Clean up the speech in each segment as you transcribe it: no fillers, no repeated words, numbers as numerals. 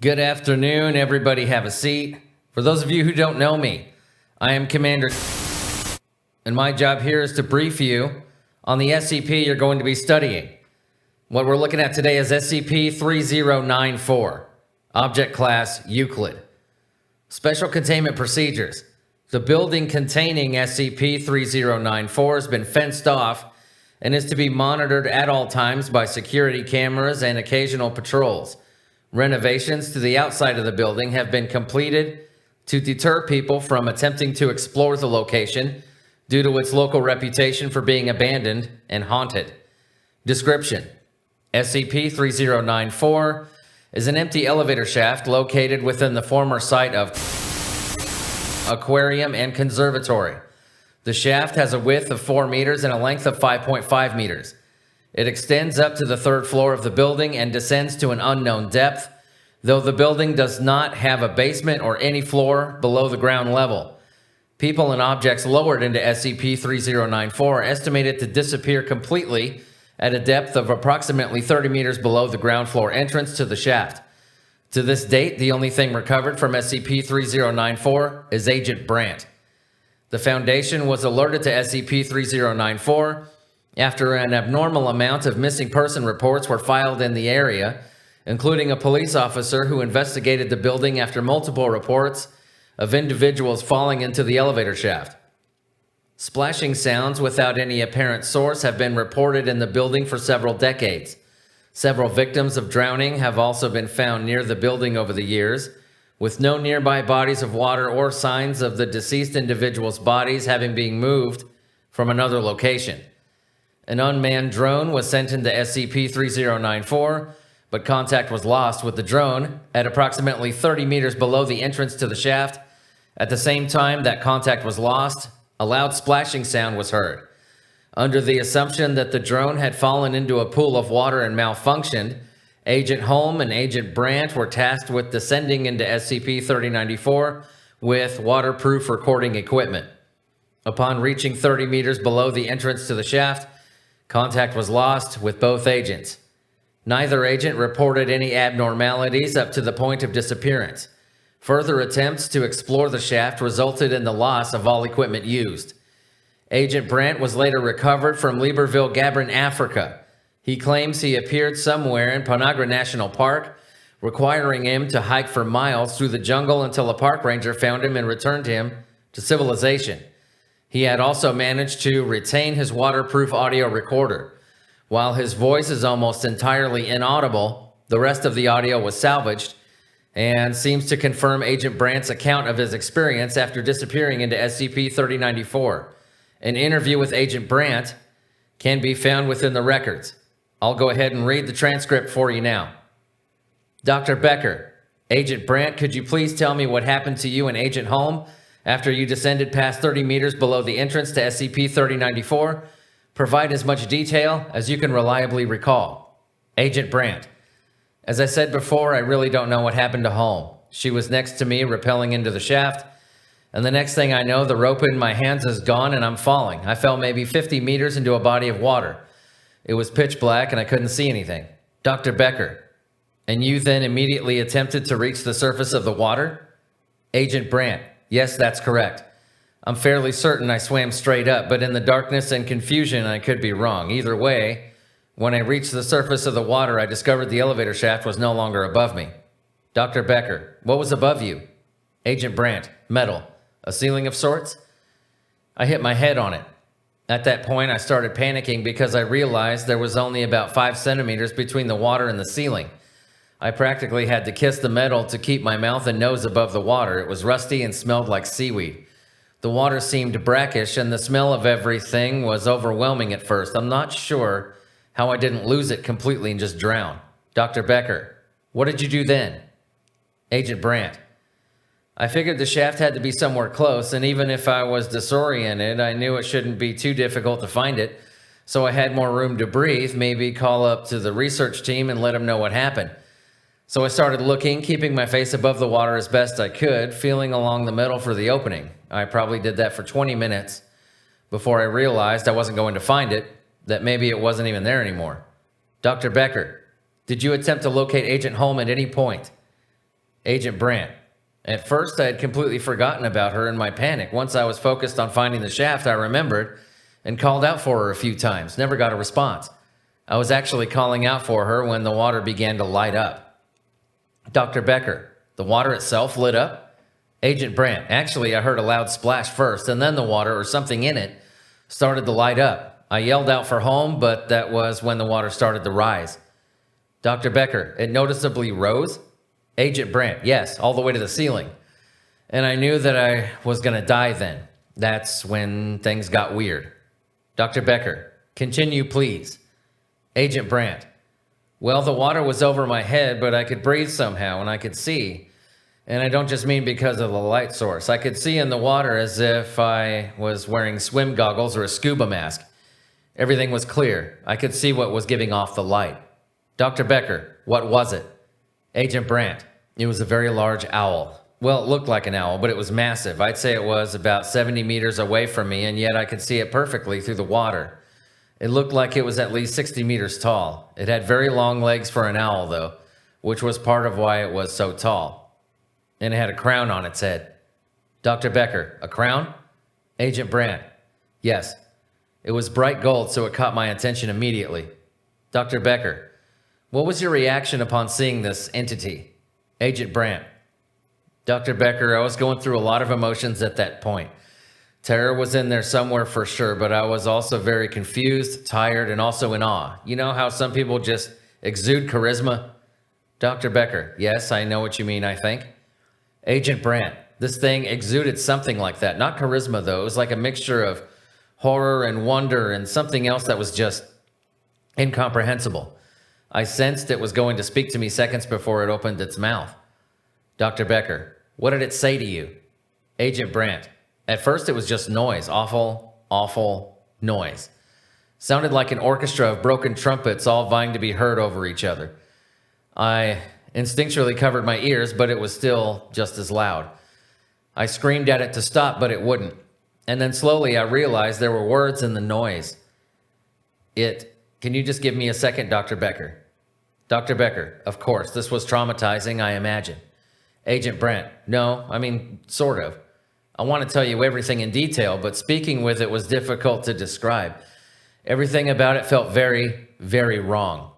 Good afternoon, everybody have a seat. For those of you who don't know me, I am Commander, and my job here is to brief you on the SCP you're going to be studying. What we're looking at today is SCP-3094, Object Class Euclid. Special Containment Procedures. The building containing SCP-3094 has been fenced off and is to be monitored at all times by security cameras and occasional patrols. Renovations to the outside of the building have been completed to deter people from attempting to explore the location due to its local reputation for being abandoned and haunted. Description: SCP-3094 is an empty elevator shaft located within the former site of aquarium and conservatory. The shaft has a width of 4 meters and a length of 5.5 meters. It extends up to the third floor of the building and descends to an unknown depth, though the building does not have a basement or any floor below the ground level. People and objects lowered into SCP-3094 are estimated to disappear completely at a depth of approximately 30 meters below the ground floor entrance to the shaft. To this date, the only thing recovered from SCP-3094 is Agent Brandt. The Foundation was alerted to SCP-3094 after an abnormal amount of missing person reports were filed in the area, including a police officer who investigated the building after multiple reports of individuals falling into the elevator shaft. Splashing sounds without any apparent source have been reported in the building for several decades. Several victims of drowning have also been found near the building over the years, with no nearby bodies of water or signs of the deceased individuals' bodies having been moved from another location. An unmanned drone was sent into SCP-3094, but contact was lost with the drone at approximately 30 meters below the entrance to the shaft. At the same time that contact was lost, a loud splashing sound was heard. Under the assumption that the drone had fallen into a pool of water and malfunctioned, Agent Holm and Agent Brandt were tasked with descending into SCP-3094 with waterproof recording equipment. Upon reaching 30 meters below the entrance to the shaft, contact was lost with both agents. Neither agent reported any abnormalities up to the point of disappearance. Further attempts to explore the shaft resulted in the loss of all equipment used. Agent Brandt was later recovered from Libreville, Gabon, Africa. He claims he appeared somewhere in Panagra National Park, requiring him to hike for miles through the jungle until a park ranger found him and returned him to civilization. He had also managed to retain his waterproof audio recorder. While his voice is almost entirely inaudible, the rest of the audio was salvaged and seems to confirm Agent Brandt's account of his experience after disappearing into SCP-3094. An interview with Agent Brandt can be found within the records. I'll go ahead and read the transcript for you now. Dr. Becker, Agent Brandt, could you please tell me what happened to you and Agent Holm after you descended past 30 meters below the entrance to SCP-3094? Provide as much detail as you can reliably recall. Agent Brandt, as I said before, I really don't know what happened to Holm. She was next to me, rappelling into the shaft, and the next thing I know, the rope in my hands is gone and I'm falling. I fell maybe 50 meters into a body of water. It was pitch black and I couldn't see anything. Dr. Becker, and you then immediately attempted to reach the surface of the water? Agent Brandt, yes, that's correct. I'm fairly certain I swam straight up, but in the darkness and confusion, I could be wrong. Either way, when I reached the surface of the water, I discovered the elevator shaft was no longer above me. Dr. Becker, what was above you? Agent Brandt, metal. A ceiling of sorts? I hit my head on it. At that point, I started panicking because I realized there was only about 5 centimeters between the water and the ceiling. I practically had to kiss the metal to keep my mouth and nose above the water. It was rusty and smelled like seaweed. The water seemed brackish and the smell of everything was overwhelming at first. I'm not sure how I didn't lose it completely and just drown. Dr. Becker, what did you do then? Agent Brandt, I figured the shaft had to be somewhere close, and even if I was disoriented, I knew it shouldn't be too difficult to find it. So I had more room to breathe, maybe call up to the research team and let them know what happened. So I started looking, keeping my face above the water as best I could, feeling along the metal for the opening. I probably did that for 20 minutes before I realized I wasn't going to find it, that maybe it wasn't even there anymore. Dr. Becker, did you attempt to locate Agent Holm at any point? Agent Brandt. At first, I had completely forgotten about her in my panic. Once I was focused on finding the shaft, I remembered and called out for her a few times. Never got a response. I was actually calling out for her when the water began to light up. Dr. Becker, the water itself lit up? Agent Brandt, actually, I heard a loud splash first, and then the water, or something in it, started to light up. I yelled out for home, but that was when the water started to rise. Dr. Becker, it noticeably rose? Agent Brandt, yes, all the way to the ceiling. And I knew that I was going to die then. That's when things got weird. Dr. Becker, continue, please. Agent Brandt, well, the water was over my head, but I could breathe somehow, and I could see. And I don't just mean because of the light source. I could see in the water as if I was wearing swim goggles or a scuba mask. Everything was clear. I could see what was giving off the light. Dr. Becker, what was it? Agent Brandt, it was a very large owl. Well, it looked like an owl, but it was massive. I'd say it was about 70 meters away from me, and yet I could see it perfectly through the water. It looked like it was at least 60 meters tall. It had very long legs for an owl, though, which was part of why it was so tall. And it had a crown on its head. Dr. Becker, a crown? Agent Brandt, yes. It was bright gold, so it caught my attention immediately. Dr. Becker, what was your reaction upon seeing this entity? Agent Brandt, Dr. Becker, I was going through a lot of emotions at that point. Terror was in there somewhere for sure, but I was also very confused, tired, and also in awe. You know how some people just exude charisma? Dr. Becker, yes, I know what you mean, I think. Agent Brandt, this thing exuded something like that. Not charisma, though. It was like a mixture of horror and wonder and something else that was just incomprehensible. I sensed it was going to speak to me seconds before it opened its mouth. Dr. Becker, what did it say to you? Agent Brandt, at first it was just noise. Awful, awful noise. Sounded like an orchestra of broken trumpets all vying to be heard over each other. I instinctually covered my ears, but it was still just as loud. I screamed at it to stop, but it wouldn't. And then slowly I realized there were words in the noise. Can you just give me a second, Dr. Becker? Dr. Becker, of course, this was traumatizing, I imagine. Agent Brandt, no, I mean, sort of. I want to tell you everything in detail, but speaking with it was difficult to describe. Everything about it felt very, very wrong.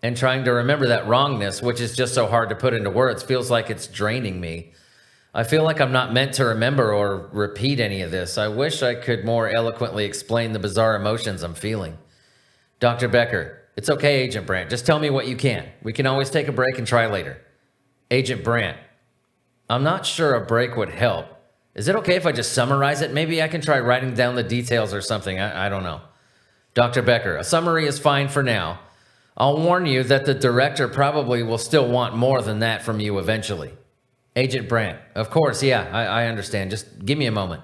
And trying to remember that wrongness, which is just so hard to put into words, feels like it's draining me. I feel like I'm not meant to remember or repeat any of this. I wish I could more eloquently explain the bizarre emotions I'm feeling. Dr. Becker, it's okay, Agent Brandt. Just tell me what you can. We can always take a break and try later. Agent Brandt, I'm not sure a break would help. Is it okay if I just summarize it? Maybe I can try writing down the details or something. I don't know. Dr. Becker, a summary is fine for now. I'll warn you that the director probably will still want more than that from you eventually. Agent Brandt, of course, yeah, I understand. Just give me a moment.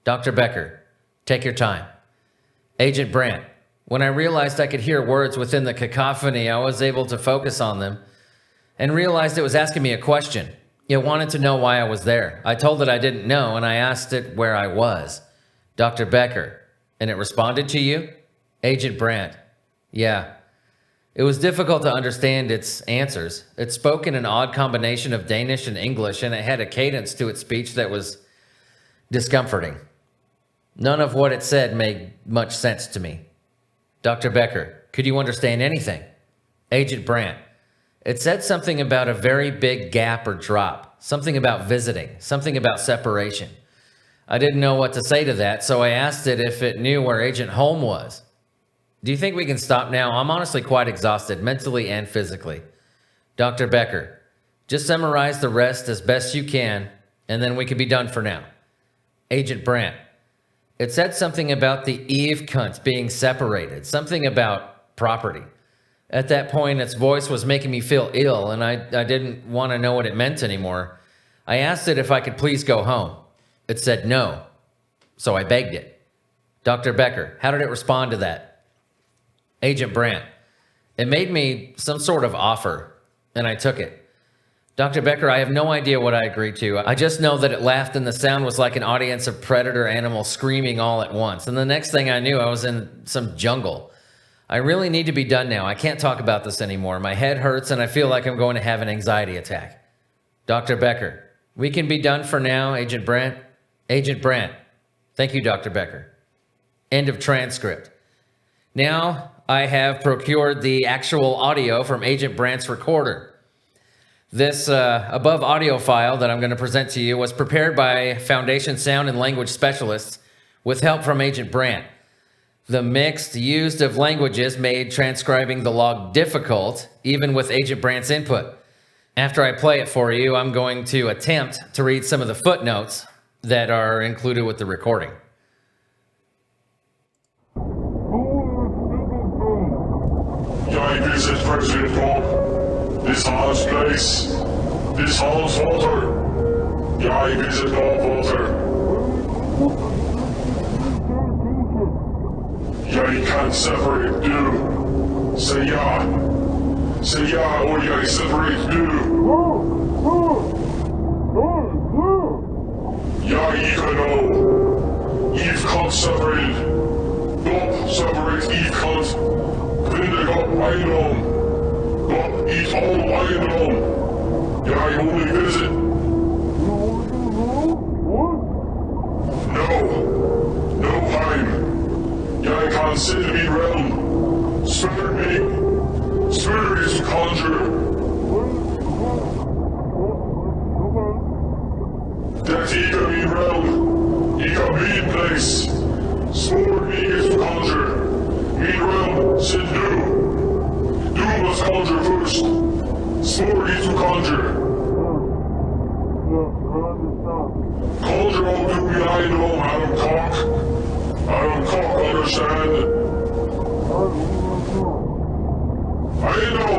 Dr. Becker, take your time. Agent Brandt, when I realized I could hear words within the cacophony, I was able to focus on them and realized it was asking me a question. It wanted to know why I was there. I told it I didn't know, and I asked it where I was. Dr. Becker, and it responded to you? Agent Brandt, yeah. It was difficult to understand its answers. It spoke in an odd combination of Danish and English, and it had a cadence to its speech that was discomforting. None of what it said made much sense to me. Dr. Becker, could you understand anything? Agent Brandt, it said something about a very big gap or drop, something about visiting, something about separation. I didn't know what to say to that, so I asked it if it knew where Agent Holm was. Do you think we can stop now? I'm honestly quite exhausted, mentally and physically. Dr. Becker, just summarize the rest as best you can, and then we can be done for now. Agent Brandt, it said something about the Eve cunt being separated, something about property. At that point, its voice was making me feel ill, and I didn't want to know what it meant anymore. I asked it if I could please go home. It said no, so I begged it. Dr. Becker, how did it respond to that? Agent Brandt, it made me some sort of offer, and I took it. Dr. Becker, I have no idea what I agreed to. I just know that it laughed, and the sound was like an audience of predator animals screaming all at once. And the next thing I knew, I was in some jungle. I really need to be done now. I can't talk about this anymore. My head hurts and I feel like I'm going to have an anxiety attack. Dr. Becker, we can be done for now, Agent Brandt. Agent Brandt. Thank you, Dr. Becker. End of transcript. Now I have procured the actual audio from Agent Brandt's recorder. This above audio file that I'm going to present to you was prepared by Foundation Sound and Language Specialists with help from Agent Brandt. The mixed use of languages made transcribing the log difficult, even with Agent Brandt's input. After I play it for you, I'm going to attempt to read some of the footnotes that are included with the recording. I visit President Gaap. This hall's place. This hall's water. I visit Gaap water. I can't separate do. Say ja. Say ja or I separate do. Ja, I can know. Eve can't separate. Gaap separate Eve can't. Finde Gaap einom. Gaap eat all einom. Ja, I only visit. No time. I can't sit in the realm. Spare me. Spare is to conjure. That ika me realm. Ika me place. Spore me is to conjure. Me realm, sit do. Do must conjure first. Spore is to conjure. Conjure all do me I know, Madam Cock. I don't understand. I know.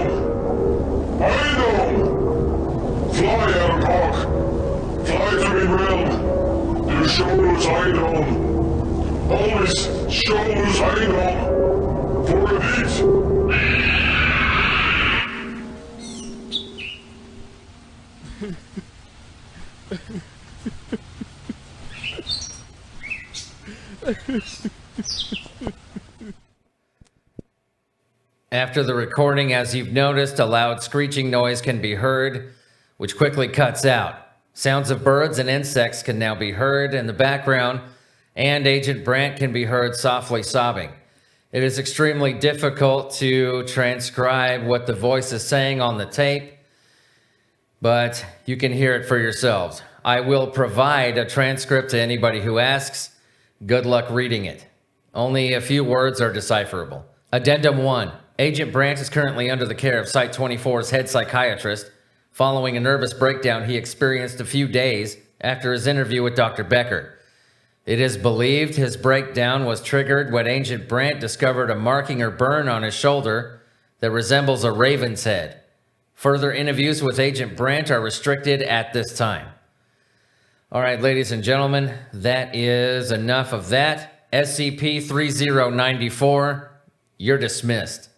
Fly, Adam Hawk. Fly to me realm. You shows I know. Always shows I know. For a beat. After the recording, as you've noticed, a loud screeching noise can be heard, which quickly cuts out. Sounds of birds and insects can now be heard in the background, and Agent Brandt can be heard softly sobbing. It is extremely difficult to transcribe what the voice is saying on the tape, but you can hear it for yourselves. I will provide a transcript to anybody who asks. Good luck reading it. Only a few words are decipherable. Addendum 1. Agent Brandt is currently under the care of Site 24's head psychiatrist, following a nervous breakdown he experienced a few days after his interview with Dr. Becker. It is believed his breakdown was triggered when Agent Brandt discovered a marking or burn on his shoulder that resembles a raven's head. Further interviews with Agent Brandt are restricted at this time. All right, ladies and gentlemen, that is enough of that. SCP-3094, you're dismissed.